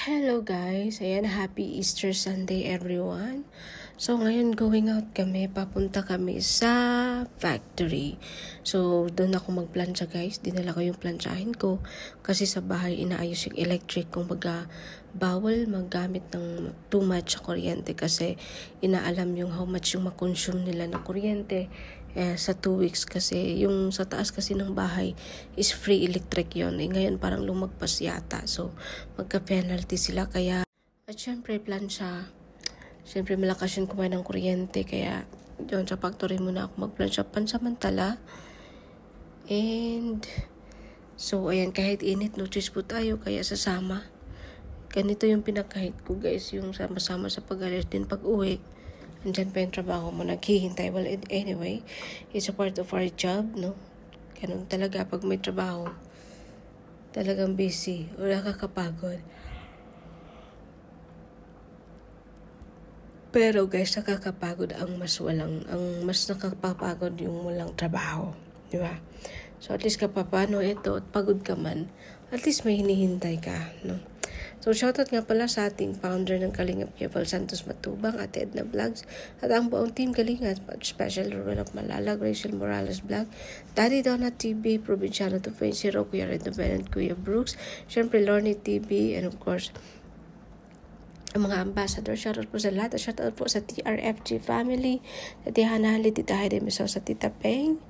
Hello guys! Ayan, happy Easter Sunday everyone! So ngayon going out kami, papunta kami sa factory. So doon ako magplansya guys, dinala ko yung plansyahin ko kasi sa bahay inaayos yung electric. Kung bawal maggamit ng too much kuryente kasi inaalam yung how much yung makonsume nila ng kuryente sa 2 weeks kasi yung sa taas kasi ng bahay is free electric yon. Ngayon parang lumagpas yata, so magka-penalty sila kaya at syempre plansya, syempre malakas yung kumain ng kuryente kaya doon sa factory muna ako magplansya pansamantala. And so ayan, kahit init no choice po tayo kaya sasama. Ganito yung pinakahit ko guys, yung sama-sama sa pag-alis din pag-uwi. Andyan pa yung trabaho mo, naghihintay. Well, anyway, it's a part of our job, no? Ganun talaga pag may trabaho. Talagang busy. Wala kakapagod. Pero guys, nakakapagod ang mas nakakapagod yung walang trabaho. Di ba? So at least kapag paano ito at pagod ka man, at least may hinihintay ka, no? So, shoutout nga pala sa ating founder ng Kalingap Keval Santos Matubang, Ate Edna Vlogs, at ang buong team Kalingap, Special Rural of Malalag, Rachel Morales Vlog, Daddy Donna TV, Provinciano to Fane Zero, Kuya Independent, Kuya Brooks, syempre Lorny TV, and of course, ang mga ambassador. Shoutout po sa lahat. Shoutout po sa TRFG family, sa Tita Hanali, Tita Heide Miso, sa Tita Peng,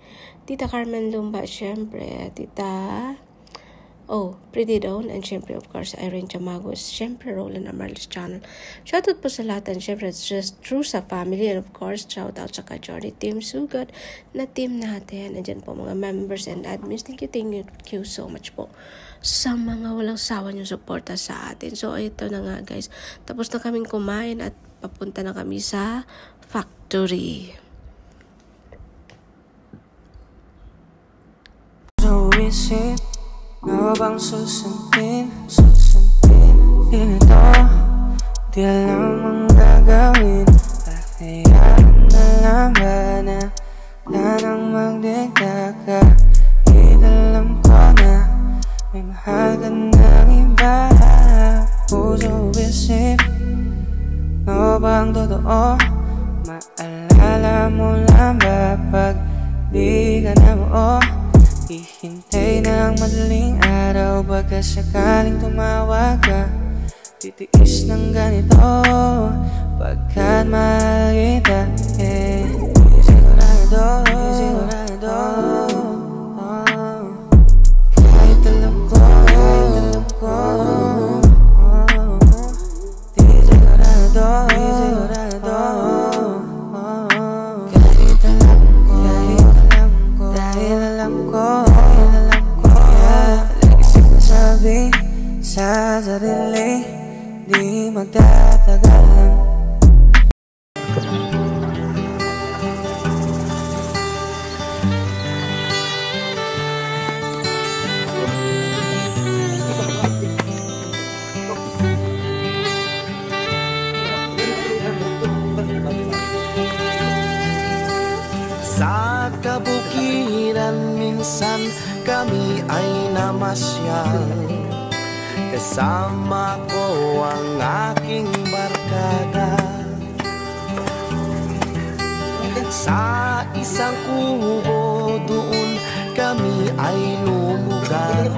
Tita Carmen Lumba, syempre, Tita Pretty Dawn, and syempre of course Irene Chamagos, syempre Roland Amarlis channel. Shoutout po sa lahat, and syempre it's just true sa family, and of course shoutout sa Kajorny Team Sugod na team natin. Andyan po mga members and admins. Thank you so much po sa mga walang sawa yung suporta sa atin. So ito na nga guys, tapos na kaming kumain at papunta na kami sa factory. So is it ano bang susundin? Ganito, di alam ang gagawin. Kakayaan na lang ba na nang magdikta ka? Alam ko na may mahal ka ng iba. Puso isip, ano bang totoo? Maalala mo lang ba pag di ka na buo? Hihintay ng madaling araw, baka sakaling tumawag ka. Titiis ng ganito, pagkat mahal kita. Sigurado, kahit alam ko, di sigurado, sa sarili, di magtatagalan. Sa kabukiran minsan kami ay namasyal. Kasama ko ang aking barkada. Sa isang kubo doon kami ay lumugar.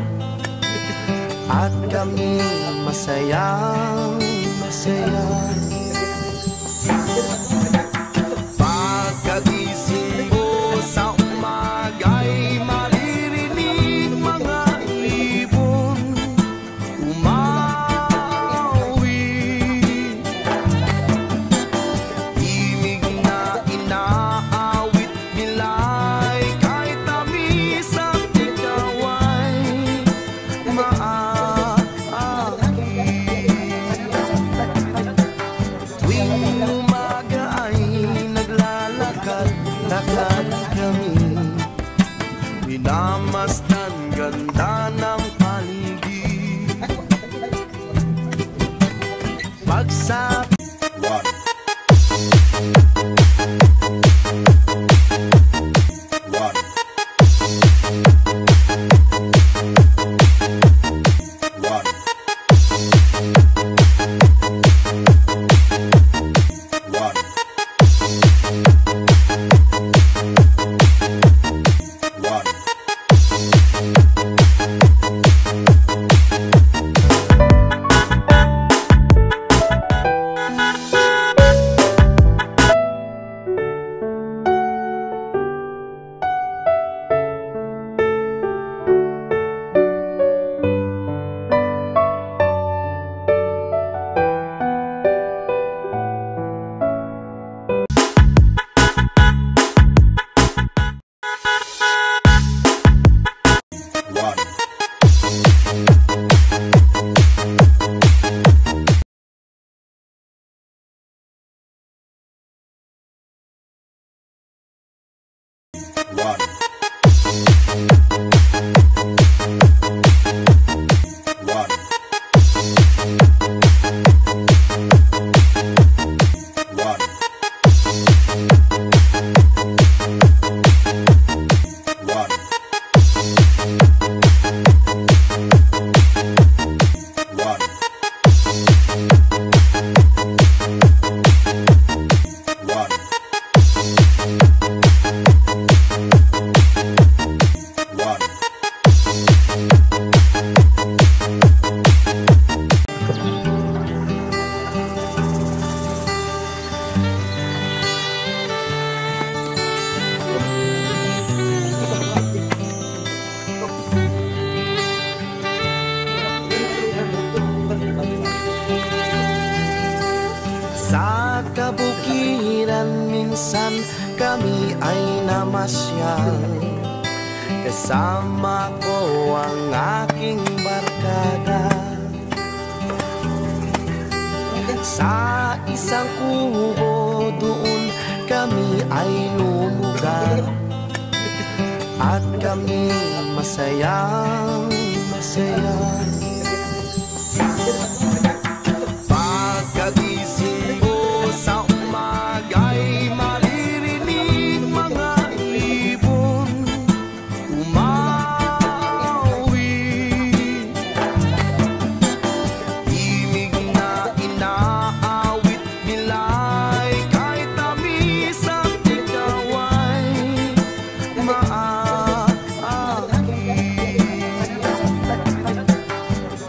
At kami masayang masaya. Pagkagising ko sa umaga'y maririnig mga ibon umawi. Himig na inaawit nila'y kahit tamis at ikaw ay maaaki. Tuwing umaga ay naglalakad-lakad kami, minamasdan ganda ng paligid. Pagsabi One. Sa kabukiran minsan kami ay namasyal. Kasama ko ang aking barkada. Sa isang kubo doon kami ay lumugar. At kami masayang masaya. Pagkagising ko sa umaga'y maririnig mga ibon umawi. Himig na inaawit nila'y kahit tamis ang ikaw ay maaaki.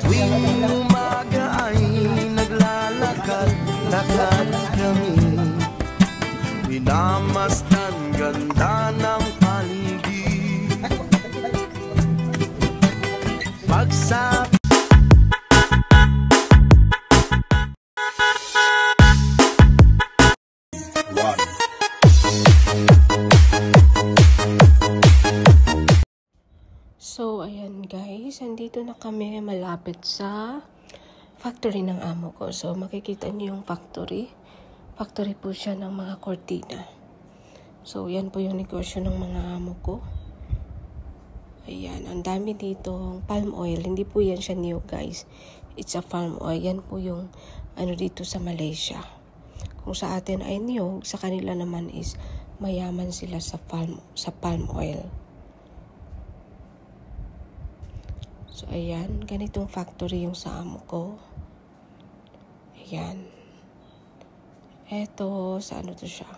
Tuwing umaga ay naglalakad-lakad kami, minamasdan ganda ng paligid. Pagsa So, ayan guys, andito na kami malapit sa factory ng amo ko. So, makikita niyo yung factory. Factory po siya ng mga cortina. So, yan po yung negosyo ng mga amo ko. Ayan, ang dami dito palm oil. Hindi po yan siya new guys. It's a palm oil. Yan po yung ano dito sa Malaysia. Kung sa atin ay new, sa kanila naman is mayaman sila sa palm oil. So, ayan. Ganitong factory yung sa amo ko. Ayan. Eto, sa ano to siya?